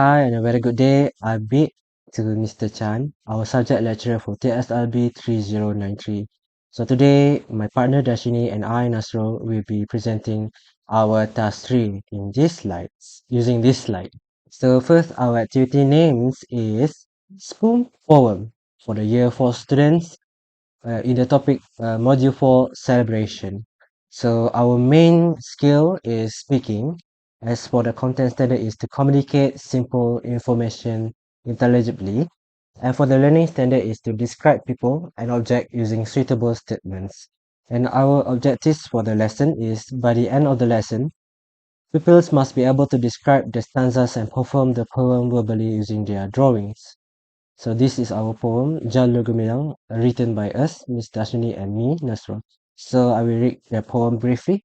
Hi and a very good day. I bid to Mr. Chan, our subject lecturer for Tslb 3093. So today, my partner Dashini and I, Nasro, will be presenting our task 3 in this slides, using this slide. So first, our activity names is Spoon Poem for the year 4 students in the topic module 4 celebration. So our main skill is speaking. As for the content standard is to communicate simple information intelligibly. And for the learning standard is to describe people and object using suitable statements. And our objectives for the lesson is by the end of the lesson, pupils must be able to describe the stanzas and perform the poem verbally using their drawings. So this is our poem, Jalur Gemilang, written by us, Miss Dashini and me, Nasron. So I will read the poem briefly.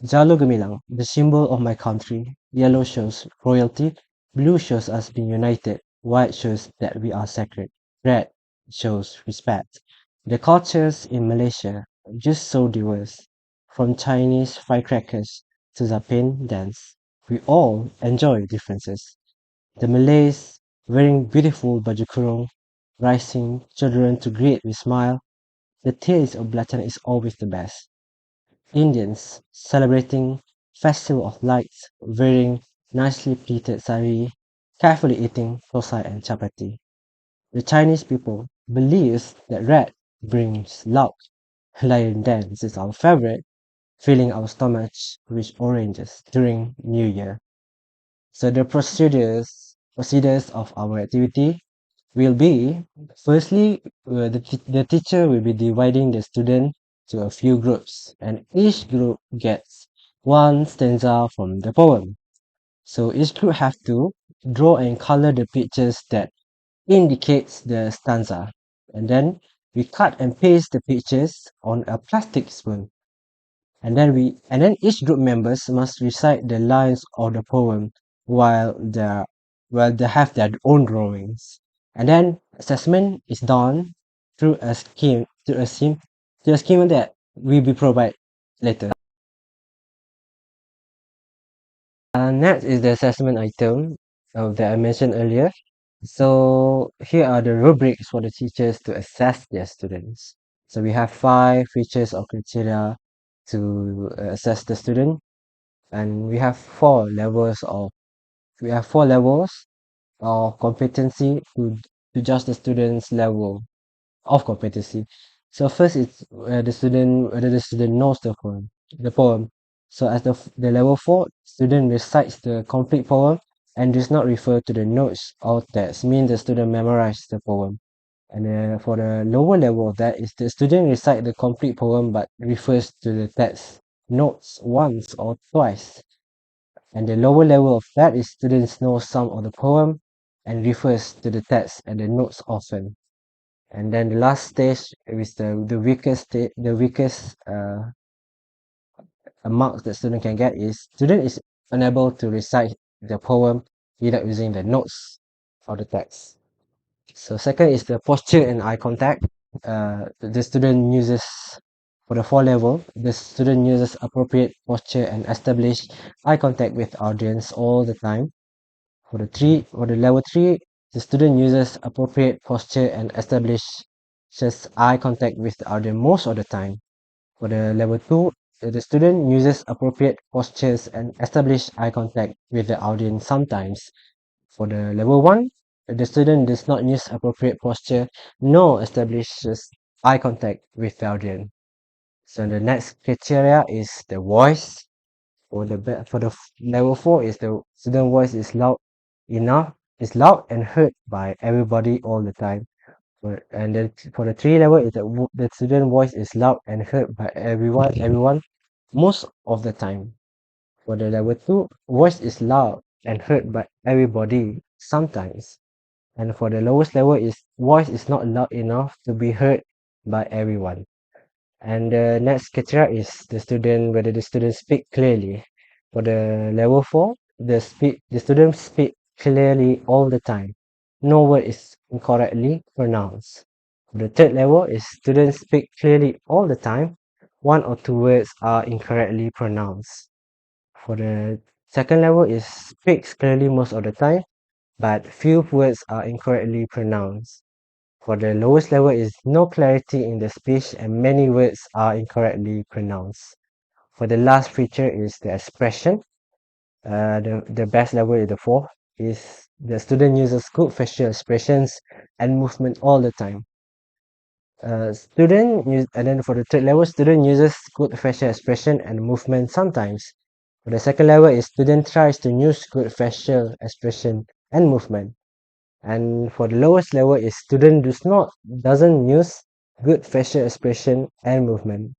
Jalur Gemilang, the symbol of my country. Yellow shows royalty, blue shows us being united, white shows that we are sacred, red shows respect. The cultures in Malaysia are just so diverse, from Chinese firecrackers to Zapan dance. We all enjoy differences. The Malays wearing beautiful baju kurung, rising children to greet with smile. The taste of belacan is always the best. Indians celebrating festival of lights, wearing nicely pleated sari, carefully eating thosai and chapati. The Chinese people believes that red brings luck. Lion dance is our favorite, filling our stomachs with oranges during New Year. So the procedures of our activity will be, firstly, the teacher will be dividing the student to a few groups, and each group gets one stanza from the poem. So each group have to draw and color the pictures that indicates the stanza, and then we cut and paste the pictures on a plastic spoon, and then each group members must recite the lines of the poem while they have their own drawings. And then assessment is done through a scheme that will be provided later. Next is the assessment item that I mentioned earlier. So here are the rubrics for the teachers to assess their students. So we have 5 features of criteria to assess the student, and we have 4 levels of competency to judge the student's level of competency. So first is whether the student knows the poem. So as the level 4, student recites the complete poem and does not refer to the notes or text, means the student memorized the poem. And for the lower level of that is the student recite the complete poem but refers to the text notes once or twice. And the lower level of that is students know some of the poem and refers to the text and the notes often. And then the last stage is the weakest marks that student can get is student is unable to recite the poem without using the notes or the text. So second is the posture and eye contact. The student uses for the 4 level, the student uses appropriate posture and establish eye contact with audience all the time. For the level 3, the student uses appropriate posture and establishes eye contact with the audience most of the time. For the level 2, the student uses appropriate postures and establish eye contact with the audience sometimes. For the level 1, the student does not use appropriate posture nor establishes eye contact with the audience. So the next criteria is the voice. Level 4 is the student voice is loud and heard by everybody all the time. For the 3 level is the student voice is loud and heard by everyone most of the time. For the level 2, voice is loud and heard by everybody sometimes. And for the lowest level is voice is not loud enough to be heard by everyone. And the next criteria is whether the student speak clearly. For the level 4, the student speak clearly all the time. No word is incorrectly pronounced. For the third level is students speak clearly all the time. 1 or 2 words are incorrectly pronounced. For the Second level is speaks clearly most of the time, but few words are incorrectly pronounced. For the lowest level is no clarity in the speech and many words are incorrectly pronounced. For the last feature is the expression. The best level is the fourth, is the student uses good facial expressions and movement all the time. And then for the third level, student uses good facial expression and movement sometimes. For the second level is student tries to use good facial expression and movement. And for the lowest level is student doesn't use good facial expression and movement.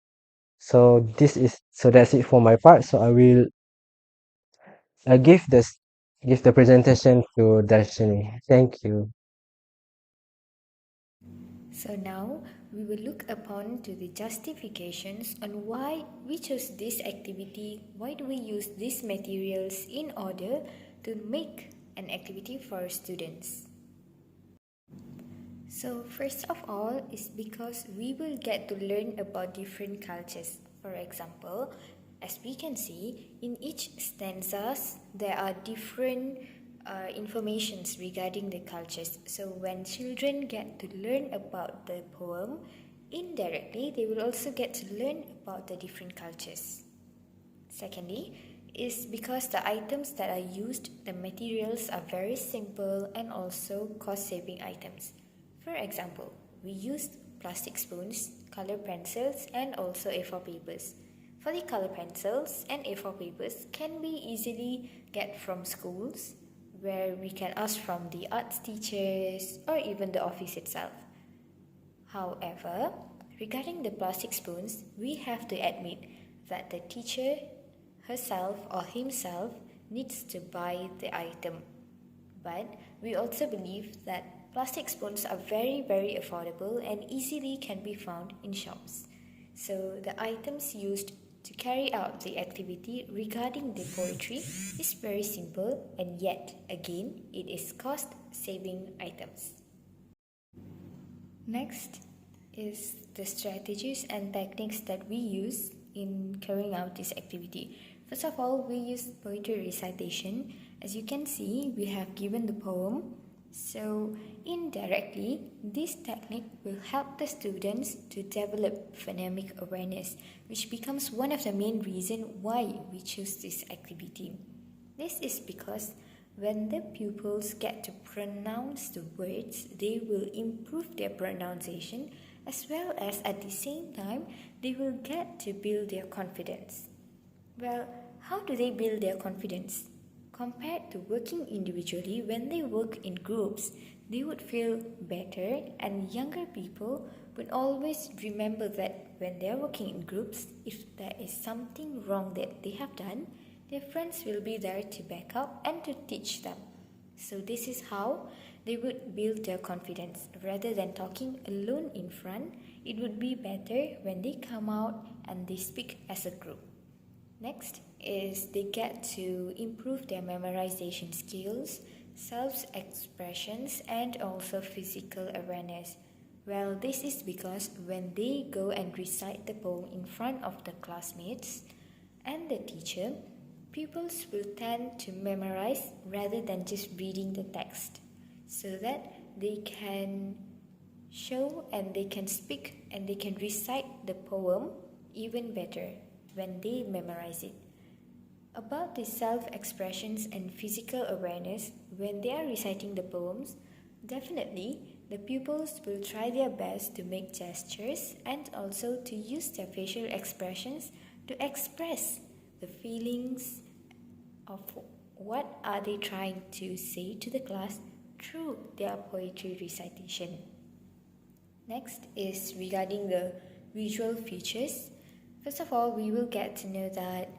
So that's it for my part. So I will give the presentation to Darshini. Thank you. So now we will look upon to the justifications on why we chose this activity, why do we use these materials in order to make an activity for students. So first of all is because we will get to learn about different cultures. For example, as we can see, in each stanzas there are different informations regarding the cultures. So when children get to learn about the poem, indirectly they will also get to learn about the different cultures. Secondly, is because the items that are used, the materials are very simple and also cost-saving items. For example, we used plastic spoons, color pencils and also A4 papers. For the color pencils and A4 papers can be easily get from schools where we can ask from the arts teachers or even the office itself. However, regarding the plastic spoons, we have to admit that the teacher herself or himself needs to buy the item. But we also believe that plastic spoons are very affordable and easily can be found in shops. So the items used to carry out the activity regarding the poetry is very simple and yet again it is cost saving items. Next is the strategies and techniques that we use in carrying out this activity. First of all, we use poetry recitation. As you can see, we have given the poem. So indirectly, this technique will help the students to develop phonemic awareness, which becomes one of the main reasons why we choose this activity. This is because when the pupils get to pronounce the words, they will improve their pronunciation as well as at the same time they will get to build their confidence. Well, how do they build their confidence? Compared to working individually, when they work in groups, they would feel better, and younger people would always remember that when they are working in groups, if there is something wrong that they have done, their friends will be there to back up and to teach them. So, this is how they would build their confidence. Rather than talking alone in front, it would be better when they come out and they speak as a group. Next is they get to improve their memorization skills, self-expressions and also physical awareness. Well, this is because when they go and recite the poem in front of the classmates and the teacher, pupils will tend to memorize rather than just reading the text so that they can show and they can speak and they can recite the poem even better when they memorize it. About the self expressions and physical awareness, when they are reciting the poems, definitely the pupils will try their best to make gestures and also to use their facial expressions to express the feelings of what are they trying to say to the class through their poetry recitation. Next is regarding the visual features. First of all, we will get to know that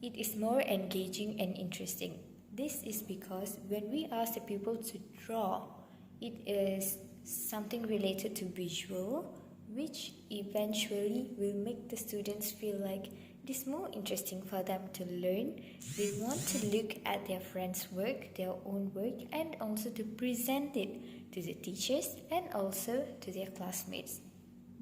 it is more engaging and interesting. This is because when we ask the pupil to draw, it is something related to visual, which eventually will make the students feel like it is more interesting for them to learn. They want to look at their friends' work, their own work, and also to present it to the teachers and also to their classmates.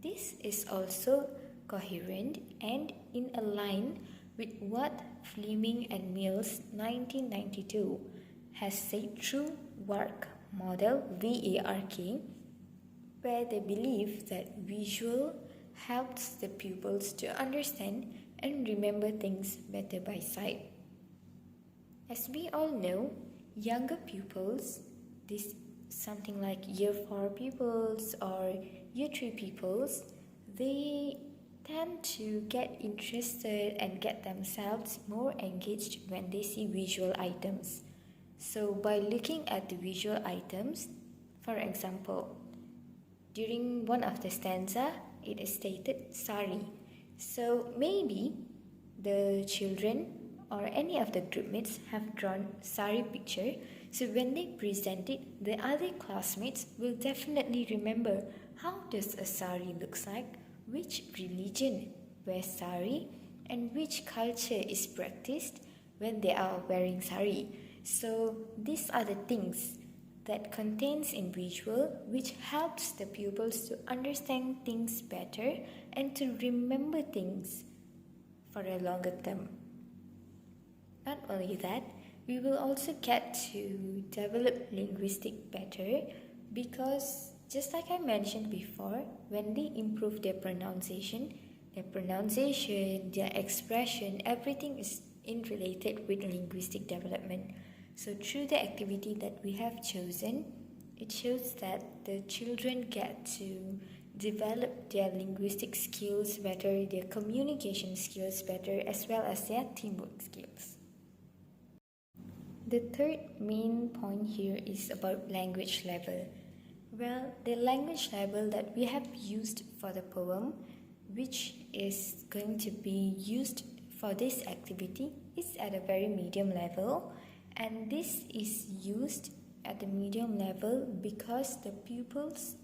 This is also coherent and in a line with what Fleming and Mills 1992 has said through work model VARK, where they believe that visual helps the pupils to understand and remember things better by sight. As we all know, younger pupils, this something like year 4 pupils or year 3 pupils, they tend to get interested and get themselves more engaged when they see visual items. So by looking at the visual items, for example, during one of the stanza, it is stated sari. So maybe the children or any of the group mates have drawn sari picture, so when they present it, the other classmates will definitely remember how does a sari looks like, which religion wears sari, and which culture is practiced when they are wearing sari. So these are the things that contains in visual which helps the pupils to understand things better and to remember things for a longer term. Not only that, we will also get to develop linguistic better because just like I mentioned before, when they improve their pronunciation, their expression, everything is interrelated with linguistic development. So through the activity that we have chosen, it shows that the children get to develop their linguistic skills better, their communication skills better, as well as their teamwork skills. The third main point here is about language level. Well, the language level that we have used for the poem, which is going to be used for this activity, is at a very medium level, and this is used at the medium level because the pupils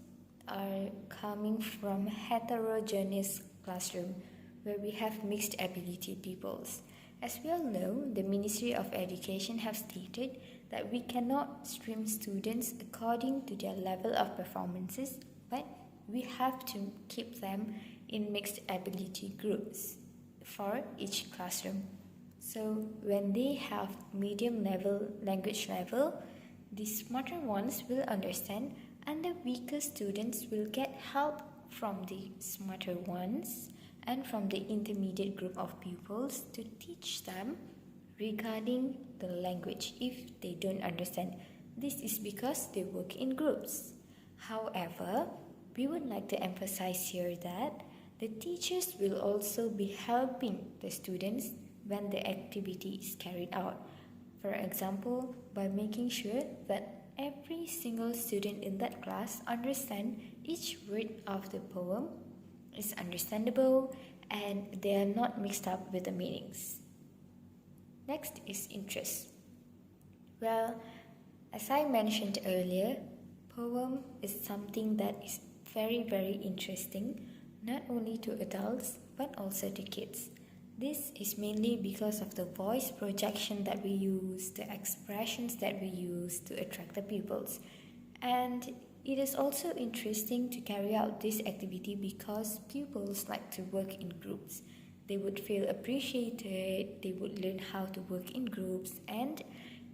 are coming from heterogeneous classroom where we have mixed ability pupils. As we all know, the Ministry of Education have stated that we cannot stream students according to their level of performances, but we have to keep them in mixed ability groups for each classroom. So when they have medium level language level, the smarter ones will understand and the weaker students will get help from the smarter ones and from the intermediate group of pupils to teach them regarding the language if they don't understand. This is because they work in groups. However, we would like to emphasize here that the teachers will also be helping the students when the activity is carried out. For example, by making sure that every single student in that class understand each word of the poem is understandable and they are not mixed up with the meanings. Next is interest. Well, as I mentioned earlier, poem is something that is very interesting, not only to adults but also to kids. This is mainly because of the voice projection that we use, the expressions that we use to attract the pupils. And it is also interesting to carry out this activity because pupils like to work in groups. They would feel appreciated, they would learn how to work in groups, and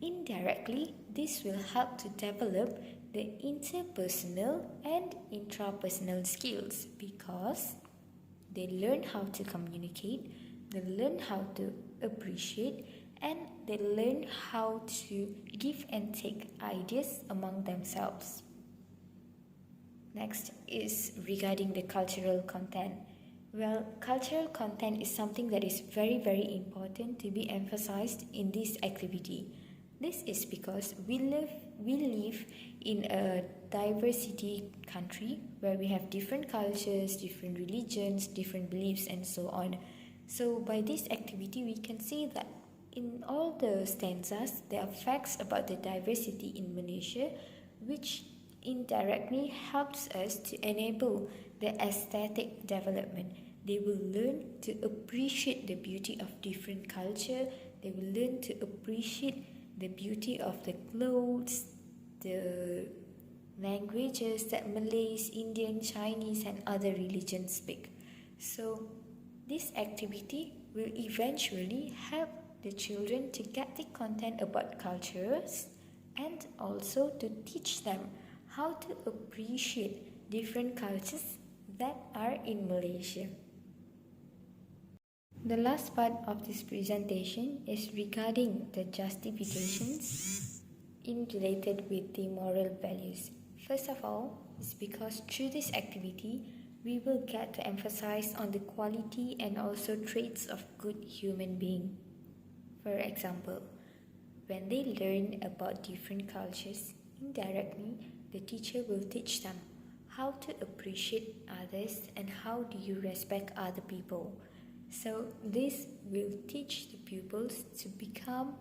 indirectly, this will help to develop the interpersonal and intrapersonal skills because they learn how to communicate, they learn how to appreciate, and they learn how to give and take ideas among themselves. Next is regarding the cultural content. Well, cultural content is something that is very important to be emphasized in this activity. This is because we live in a diversity country where we have different cultures, different religions, different beliefs, and so on. So by this activity, we can see that in all the stanzas, there are facts about the diversity in Malaysia, which indirectly helps us to enable the aesthetic development. They will learn to appreciate the beauty of different culture. They will learn to appreciate the beauty of the clothes, the languages that Malays, Indian, Chinese, and other religions speak. So this activity will eventually help the children to get the content about cultures and also to teach them how to appreciate different cultures that are in Malaysia. The last part of this presentation is regarding the justifications in related with the moral values. First of all, it's because through this activity, we will get to emphasize on the quality and also traits of good human being. For example, when they learn about different cultures, indirectly, the teacher will teach them how to appreciate others and how do you respect other people. So this will teach the pupils to become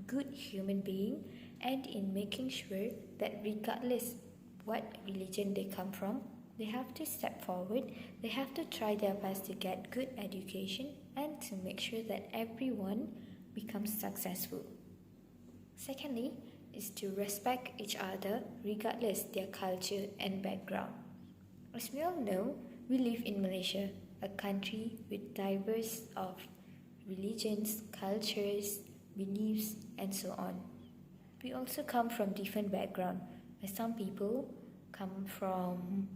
good human being and in making sure that regardless what religion they come from, they have to step forward, they have to try their best to get good education and to make sure that everyone becomes successful. Secondly, is to respect each other regardless their culture and background. As we all know, we live in Malaysia, a country with diverse of religions, cultures, beliefs, and so on. We also come from different background. Some people come from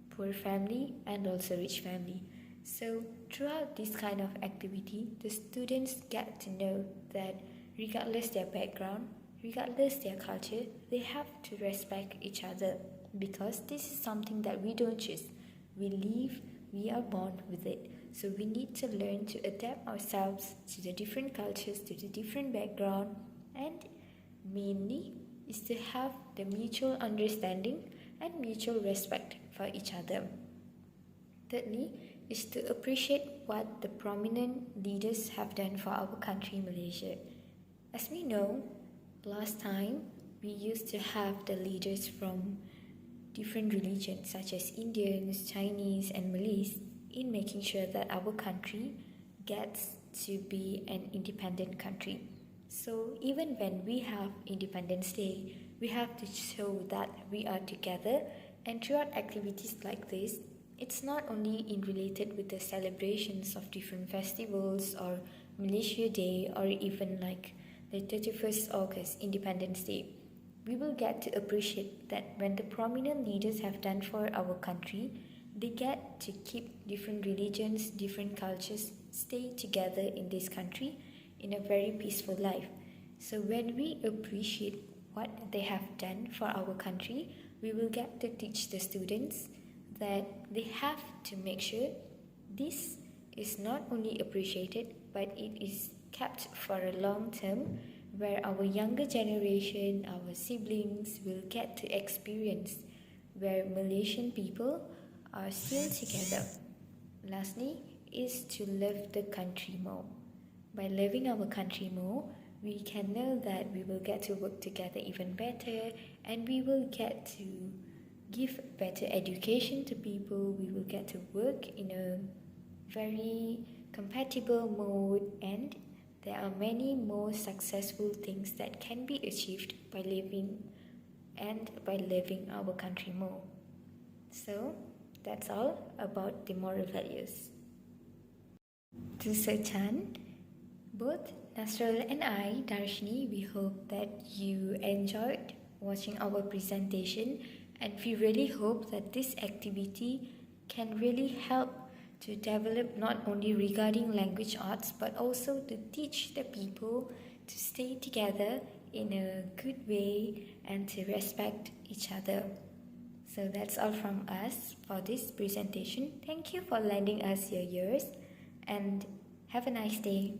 poor family and also rich family. So throughout this kind of activity, the students get to know that regardless their background, regardless their culture, they have to respect each other because this is something that we don't choose. We live, we are born with it. So we need to learn to adapt ourselves to the different cultures, to the different background, and mainly is to have the mutual understanding and mutual respect for each other. Thirdly, is to appreciate what the prominent leaders have done for our country, Malaysia. As we know, last time we used to have the leaders from different religions such as Indians, Chinese, and Malays in making sure that our country gets to be an independent country. So even when we have Independence Day, we have to show that we are together, and throughout activities like this, it's not only in related with the celebrations of different festivals or Malaysia Day or even like the 31st August Independence Day. We will get to appreciate that when the prominent leaders have done for our country, they get to keep different religions, different cultures, stay together in this country in a very peaceful life. So when we appreciate what they have done for our country, we will get to teach the students that they have to make sure this is not only appreciated but it is kept for a long term where our younger generation, our siblings will get to experience where Malaysian people are still together. Lastly, is to love the country more. By loving our country more, we can know that we will get to work together even better and we will get to give better education to people. We will get to work in a very compatible mode and there are many more successful things that can be achieved by living and by living our country more. So that's all about the moral values. To Sir Chan, both Nasrul and I, Darshini, we hope that you enjoyed watching our presentation and we really hope that this activity can really help to develop not only regarding language arts but also to teach the people to stay together in a good way and to respect each other. So that's all from us for this presentation. Thank you for lending us your ears and have a nice day.